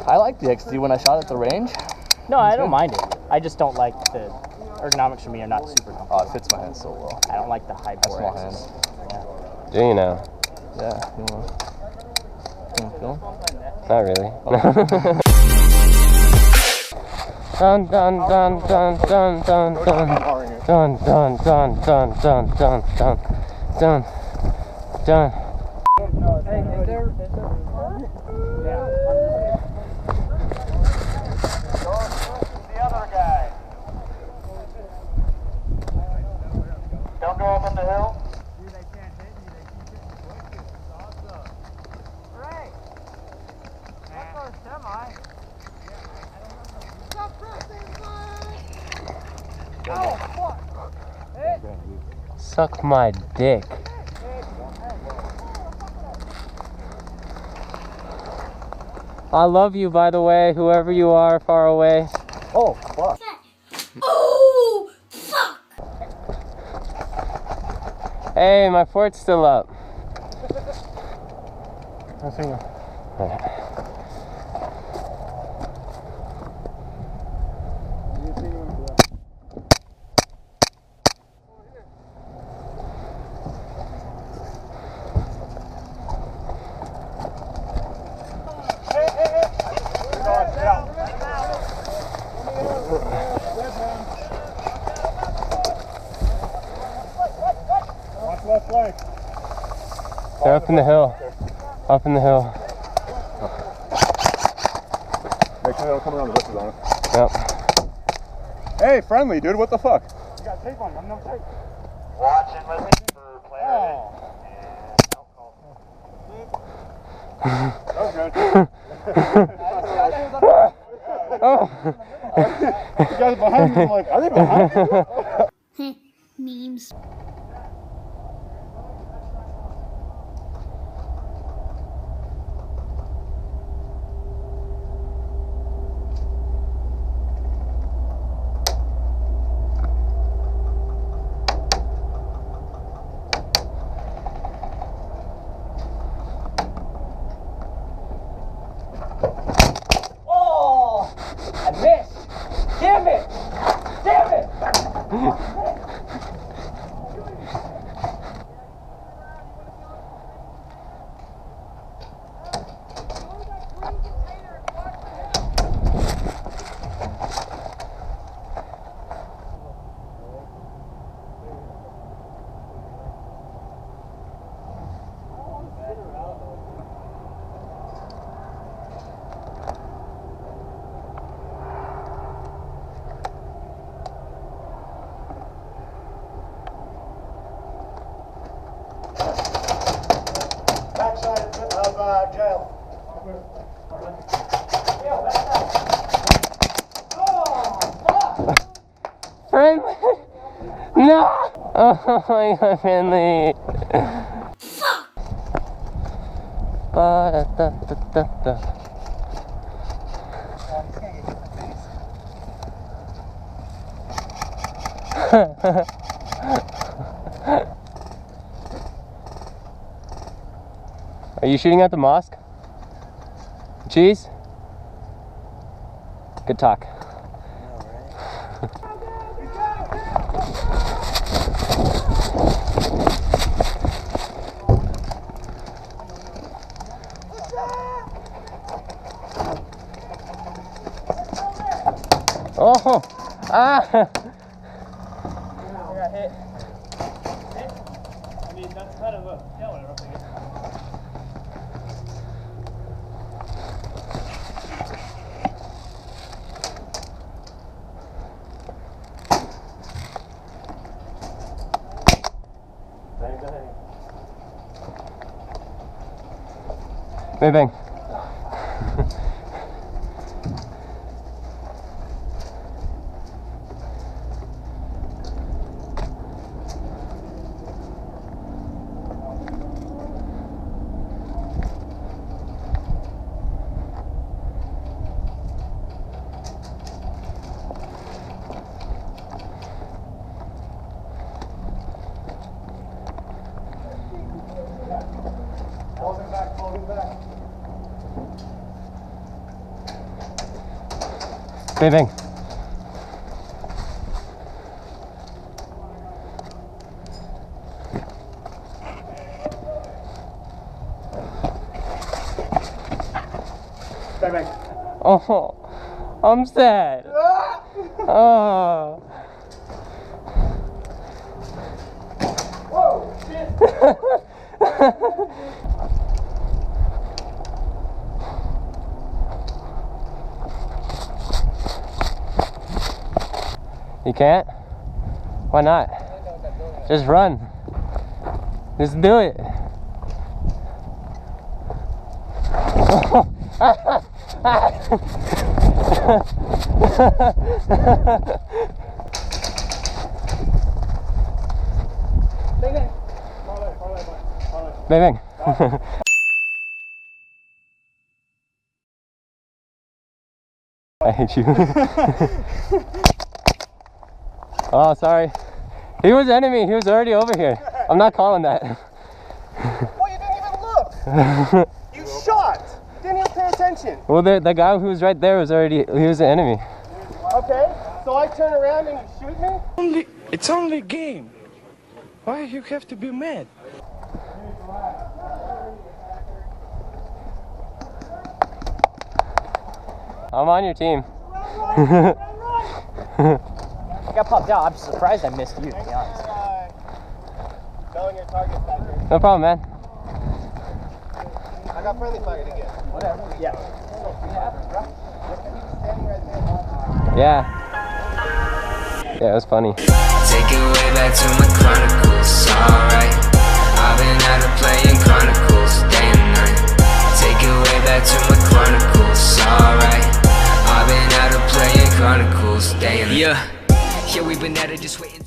I like the XD when I shot at the range. No, I don't mind it. I just don't like the ergonomics for me are not super comfortable. Oh, it fits my hand so well. I don't like the high bore Small axis. hand. Yeah. Do you know? Yeah. You wanna feel? Not really. Dun dun dun dun dun dun dun dun dun dun dun dun dun dun dun dun. Hey, is there? Yeah. The other guy. Don't go up on the hill. Dude, they can't hit me. They keep hitting the bushes. It's awesome. Hooray! That's our semi. Stop pressing, bud! Oh, fuck! Hey! Suck my dick. I love you, by the way, whoever you are far away. Oh, fuck. Oh, fuck! Hey, my fort's still up. Watch left flank. They're up in the hill. Up in the hill. Make sure they don't come around the bushes on it. Yep. Hey, friendly, dude, what the fuck? You got tape on, I'm no tape. Watch and listen for clarity. And alcohol. That was good. Oh. You guys behind me, I'm like, are they behind me? Memes. Oh! I missed! Damn it! Damn it! Backside of jail. Friendly? No! Oh my god, friendly. Ba-da-da-da-da-da. Are you shooting at the mosque? Cheese? Good talk. Oh! Ah! I got hit. I mean, that's kind of a tail arrow thing. Bang bang. Closing back, closing back. Bang, bang. Bang, bang. Oh, I'm sad. Oh. Whoa, shit. You can't? Why not? Just run. Just do it. Bang, bang. I hate you. Oh, sorry. He was enemy. He was already over here. I'm not calling that. Well, you didn't even look. You shot. You didn't even pay attention. Well, the guy who was right there was already, he was the enemy. Okay, so I turn around and you shoot me? It's only a game. Why you have to be mad? I'm on your team. I got popped out. I'm surprised I missed you, to be honest. Knowing your target's back here. No problem, man. I got friendly fire again. Whatever. Yeah. Yeah. Yeah, it was funny. Take it way back to my chronicles, alright. I've been out of playing chronicles day and night. Take it way back to my chronicles, alright. I've been out of playing chronicles day and night. Yeah, we've been at it just waiting.